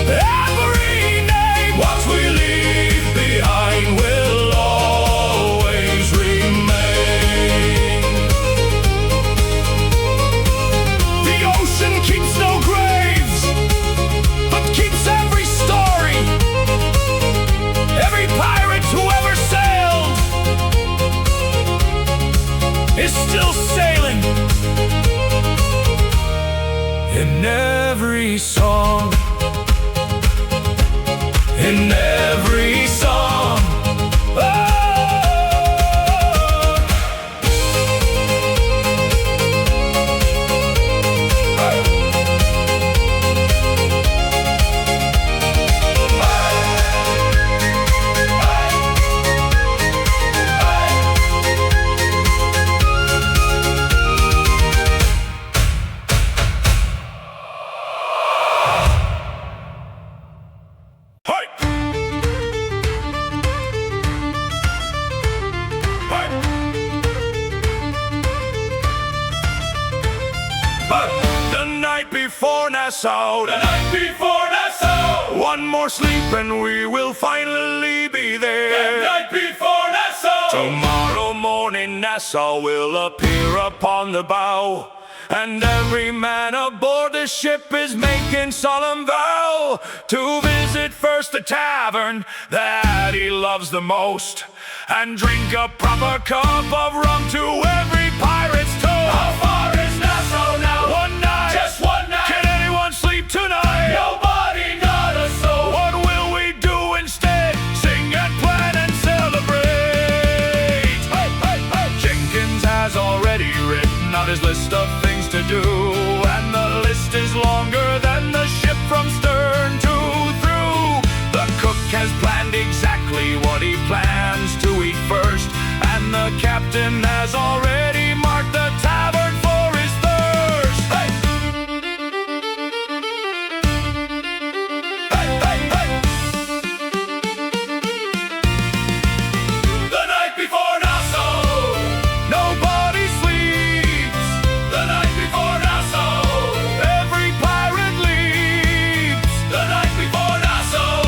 Every name. What we leave behind will always remain. The ocean keeps no graves, but keeps every story. Every pirate who ever sailed is still sailing. In every song, in every song. Oh! Nassau, the night before Nassau. One more sleep and we will finally be there. The night before Nassau. Tomorrow morning Nassau will appear upon the bow, and every man aboard the ship is making solemn vow to visit first the tavern that he loves the most, and drink a proper cup of rum to every pirate's toast. How far is Nassau now? One night. Just one night. Can anyone sleep tonight? Nobody, not a soul. What will we do instead? Sing and plan and celebrate. Hey, hey, hey. Jenkins has already written out his list of things to do, and the list is long captain has already marked the tavern for his thirst. Hey! Hey, hey, hey! The night before Nassau, Nobody sleeps. the night before Nassau, Every pirate leaps. the night before Nassau,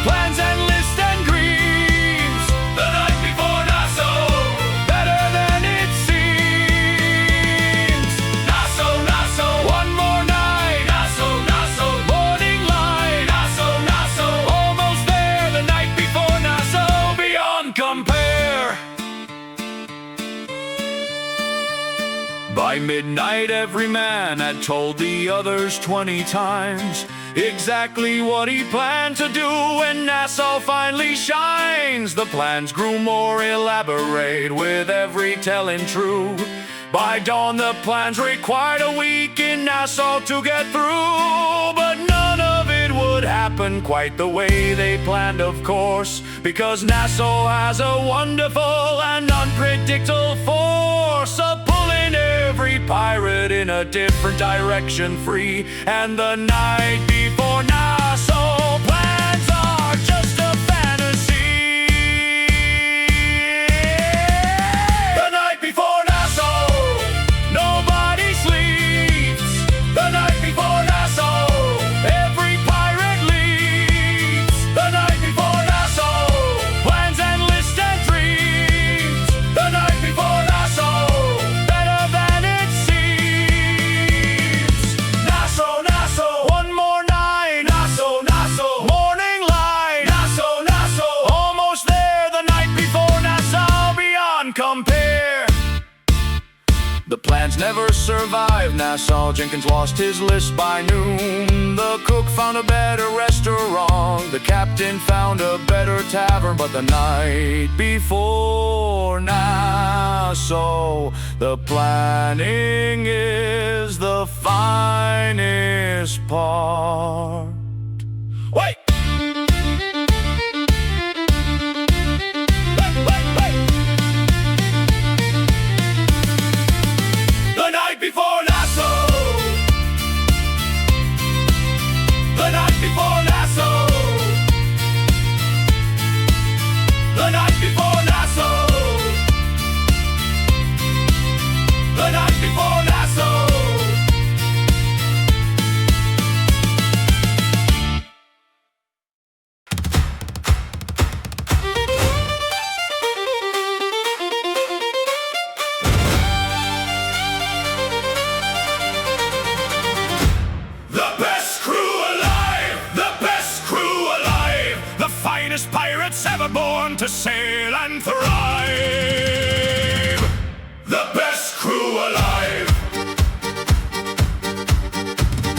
Plans and lists and dreams. the night before Nassau, Better than it seems. Nassau, Nassau, One more night. Nassau, Nassau, Morning light. Nassau, Nassau. Almost there. The night before Nassau. Beyond compare. By midnight, every man had told the others 20 times exactly what he planned to do when Nassau finally shines. The plans grew more elaborate with every telling true. By dawn, the plans required a week in Nassau to get through. But none of it would happen quite the way they planned, of course, because Nassau has a wonderful and unpredictable force of pulling every pirate in a different direction free. And the night before Nassau, plans are just a fantasy. The night before Nassau, Nobody sleeps. the night before Nassau, Every pirate leaves. the night before Nassau, Plans and lists and dreams. the night before Nassau, Better than it seems. Nassau, Nassau, One more night. Nassau, Nassau, Morning light. Nassau, Nassau. Almost there. The night before Nassau. Beyond compare. The plans never survived Nassau. Jenkins lost his list by noon. The cook found a better restaurant. The captain found a better tavern. But the night before Nassau, the planning is the finest part. Wait! The night before Nassau, the night before Nassau, the night before Nassau, the night before Nassau. The best crew alive, the best crew alive, the finest pirates ever born to sail and thrive. The best crew alive.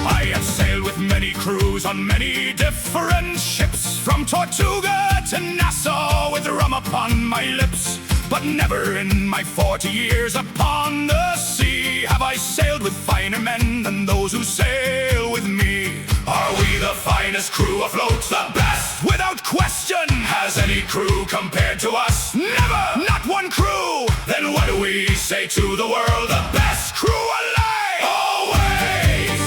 I have sailed with many crews on many different ships, from Tortuga to Nassau with rum upon my lips. But never in my 40 years upon the sea have I sailed with finer men than those who sail with me. Are we the finest crew afloat? The best, without question. Has any crew compared to us? Never, not one crew. Then what do we say to the world? The best crew alive! Always!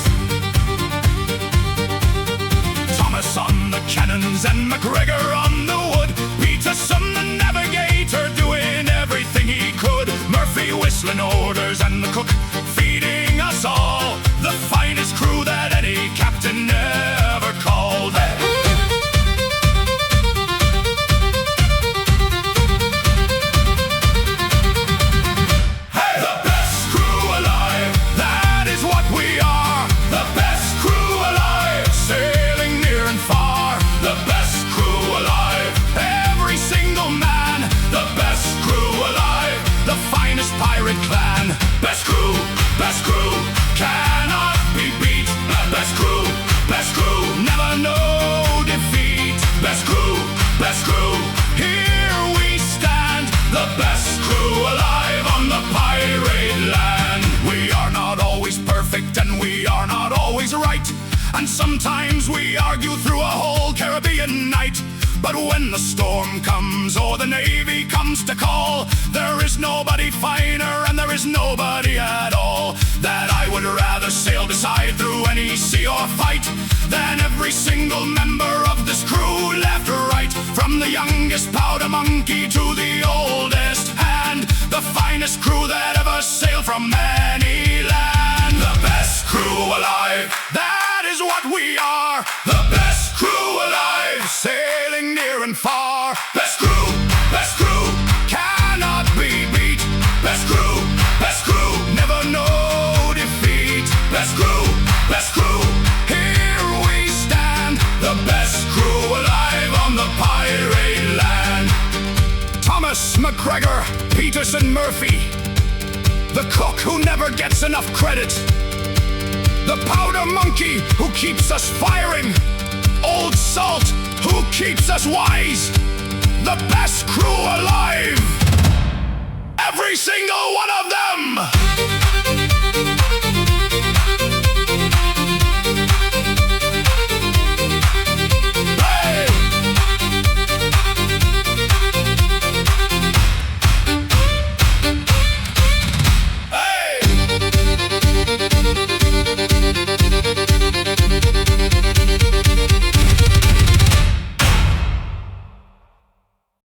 Thomas on the cannons and McGregor on the wood. Peterson the navigator doing everything he could. Murphy whistling orders and the cook feeding us all. The finest crew that any captain ever called. Hey! The best crew alive, that is what we are. The best crew alive, sailing near and far. The best crew alive, every single man. The best crew alive, the finest pirate clan. Best crew, cannot be beat. Best crew, never know defeat. Best crew, here we stand. The best crew alive on the pirate land. We are not always perfect and we are not always right. And sometimes we argue through a whole Caribbean night. But when the storm comes or the Navy comes to call, there is nobody finer and there is nobody at all that I would rather sail beside through any sea or fight than every single member of this crew left or right. From the youngest powder monkey to the oldest hand, the finest crew that ever sailed from any land. The best crew alive, that is what we are. The best crew alive, sailing near and far. Best crew, cannot be beat. Best crew, never know defeat. Best crew, here we stand. The best crew alive on the pirate land. Thomas, McGregor, Peterson, Murphy, the cook who never gets enough credit, the powder monkey who keeps us firing, Old Salt who keeps us wise. The best crew alive, every single one of them.